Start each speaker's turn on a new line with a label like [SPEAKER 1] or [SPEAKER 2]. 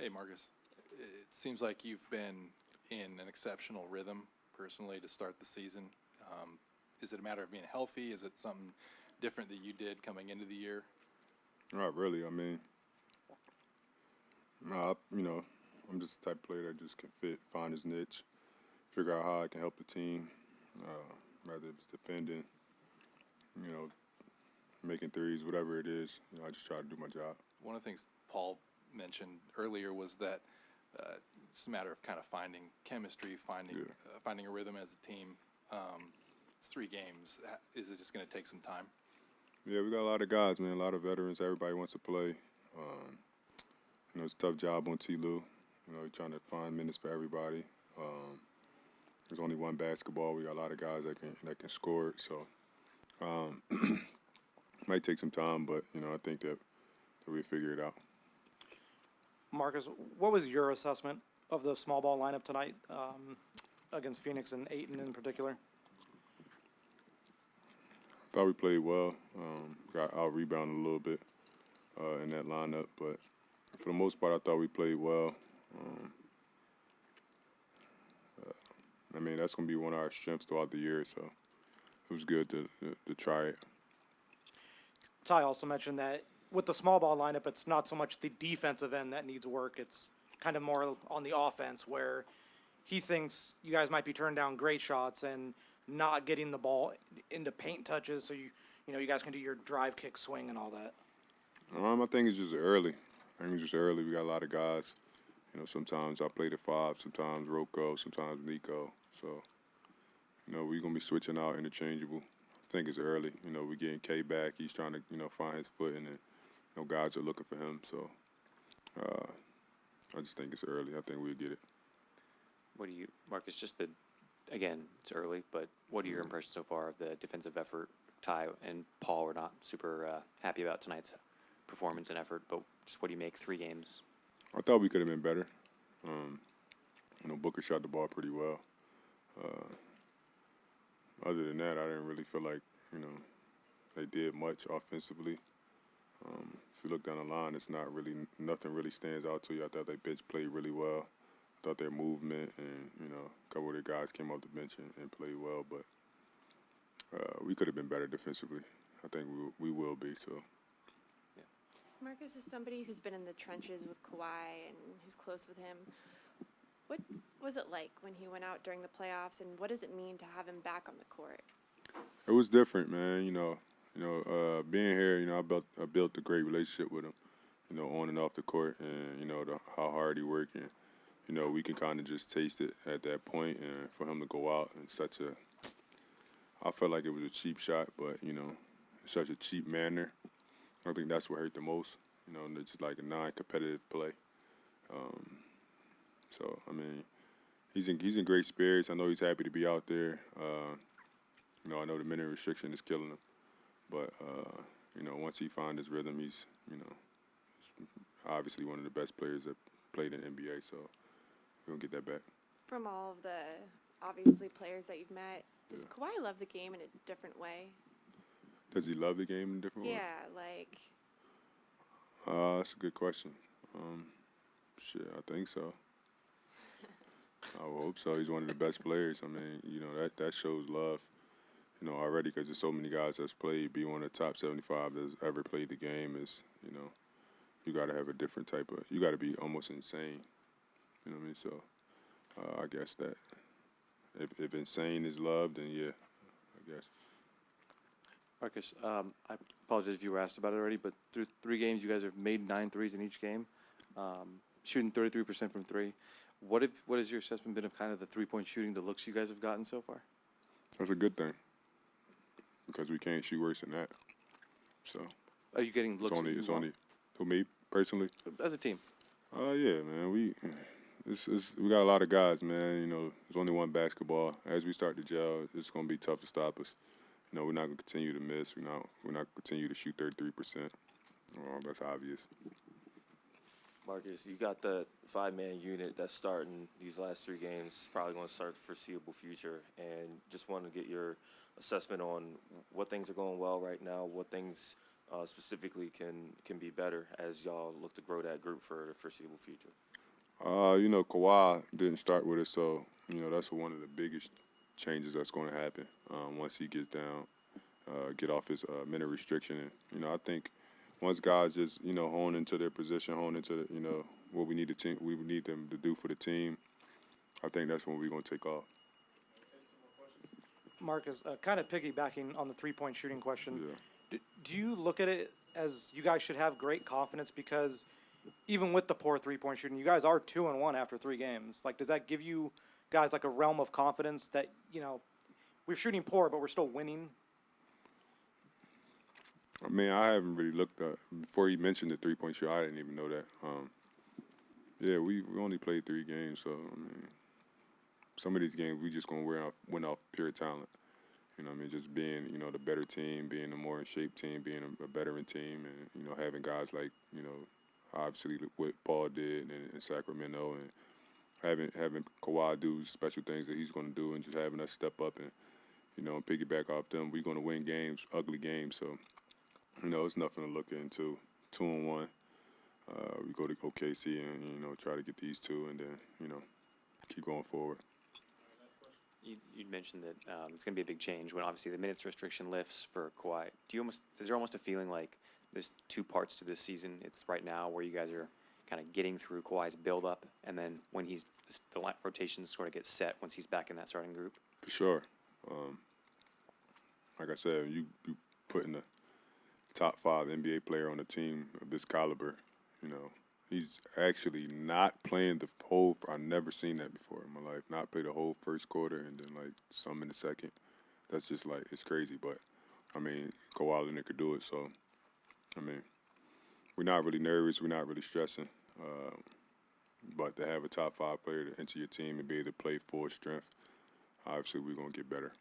[SPEAKER 1] Hey, Marcus. It seems like you've been in an exceptional rhythm personally to start the season. Is it a matter of being healthy? Is it something different that you did coming into the year?
[SPEAKER 2] Not really. I mean, I'm just the type of player that just can find his niche, figure out how I can help the team, whether it's defending, making threes, whatever it is. I just try to do my job.
[SPEAKER 1] One of the things Paul mentioned earlier was that it's a matter of kind of finding chemistry, finding a rhythm as a team. It's 3 games. Is it just going to take some time?
[SPEAKER 2] Yeah, we got a lot of guys, man, a lot of veterans. Everybody wants to play. It's a tough job on T. Lou. You're trying to find minutes for everybody. There's only one basketball. We got a lot of guys that can score it. So might take some time, but I think that we figure it out.
[SPEAKER 3] Marcus, what was your assessment of the small ball lineup tonight against Phoenix and Ayton in particular?
[SPEAKER 2] I thought we played well. Got out-rebounded a little bit in that lineup, but for the most part, I thought we played well. That's going to be one of our strengths throughout the year, so it was good to try it.
[SPEAKER 3] Ty also mentioned that with the small ball lineup, it's not so much the defensive end that needs work. It's kind of more on the offense where he thinks you guys might be turning down great shots and not getting the ball into paint touches so you guys can do your drive, kick, swing, and all that.
[SPEAKER 2] I think it's just early. We got a lot of guys. Sometimes I play the 5, sometimes Rocco, sometimes Nico. So, we're going to be switching out interchangeable. I think it's early. We're getting K back. He's trying to, find his footing, and guys are looking for him. So, I just think it's early. I think we'll get it.
[SPEAKER 4] Marcus, again, it's early, but what are your impressions so far of the defensive effort? Ty and Paul were not super happy about tonight's performance and effort, but just what do you make 3 games?
[SPEAKER 2] I thought we could have been better. Booker shot the ball pretty well. Other than that, I didn't really feel like, they did much offensively. If you look down the line, nothing really stands out to you. I thought they bench played really well. I thought their movement and, a couple of their guys came off the bench and played well, but we could have been better defensively. I think we will be, so.
[SPEAKER 5] Marcus is somebody who's been in the trenches with Kawhi and who's close with him. What was it like when he went out during the playoffs, and what does it mean to have him back on the court?
[SPEAKER 2] It was different, man. Being here, I built a great relationship with him, on and off the court, and how hard he worked, and we can kind of just taste it at that point, and for him to go out in I felt like it was a cheap shot, but in such a cheap manner. I think that's what hurt the most. It's just like a non-competitive play. He's in great spirits. I know he's happy to be out there. I know the minute restriction is killing him, but once he finds his rhythm, he's obviously one of the best players that played in the NBA. So we're gonna get that back.
[SPEAKER 5] From all of the obviously players that you've met, does Kawhi love the game in a different way?
[SPEAKER 2] Does he love the game in a different way?
[SPEAKER 5] Yeah, like.
[SPEAKER 2] That's a good question. I think so. I hope so. He's one of the best players. That shows love, already, because there's so many guys that's played. Be one of the top 75 that's ever played the game is, you got to have a different type of, you got to be almost insane. You know what I mean? So I guess that if insane is love, then yeah, I guess.
[SPEAKER 6] Marcus, I apologize if you were asked about it already, but through 3 games, you guys have made 9 threes in each game, shooting 33% from 3. What has your assessment been of kind of the 3-point shooting, the looks you guys have gotten so far?
[SPEAKER 2] That's a good thing, because we can't shoot worse than that. So.
[SPEAKER 6] Are you getting looks?
[SPEAKER 2] It's only who, me personally?
[SPEAKER 6] As a team.
[SPEAKER 2] Yeah, man. We got a lot of guys, man. There's only one basketball. As we start to gel, it's gonna be tough to stop us. We're not going to continue to miss. We're not going to continue to shoot 33%. That's obvious.
[SPEAKER 7] Marcus, you got the 5-man unit that's starting these last 3 games. It's probably going to start the foreseeable future. And just want to get your assessment on what things are going well right now, what things specifically can be better as y'all look to grow that group for the foreseeable future.
[SPEAKER 2] Kawhi didn't start with us, so that's one of the biggest changes that's going to happen once he gets down, get off his minute restriction. And I think once guys just hone into their position, hone into what we need them to do for the team, I think that's when we're going to take off.
[SPEAKER 3] Marcus, kind of piggybacking on the 3-point shooting question,
[SPEAKER 2] Yeah.
[SPEAKER 3] do you look at it as you guys should have great confidence because even with the poor 3-point shooting, you guys are 2-1 after 3 games? Like, does that give you guys like a realm of confidence that, we're shooting poor, but we're still winning?
[SPEAKER 2] I mean, I haven't really looked up before he mentioned the 3-point shot. I didn't even know that. Yeah, we only played 3 games, so I mean, some of these games we just gonna win off pure talent. Just being the better team, being a more in shape team, being a veteran team, and having guys like obviously what Paul did in Sacramento, and having Kawhi do special things that he's gonna do, and just having us step up and piggyback off them. We're gonna win games, ugly games. So it's nothing to look into. 2-1. We go to OKC and try to get these 2, and then keep going forward.
[SPEAKER 4] You'd mentioned that it's going to be a big change when obviously the minutes restriction lifts for Kawhi. Is there almost a feeling like there's 2 parts to this season? It's right now where you guys are kind of getting through Kawhi's build-up, and then when the rotation sort of gets set once he's back in that starting group?
[SPEAKER 2] For sure. Like I said, you putting the top 5 NBA player on a team of this caliber, he's actually not playing the whole. I've never seen that before in my life. Not play the whole first quarter and then some in the second. That's just it's crazy. But I mean, Kawhi Leonard could do it. So I mean, we're not really nervous. We're not really stressing. But to have a top 5 player to enter your team and be able to play full strength, obviously we're gonna get better.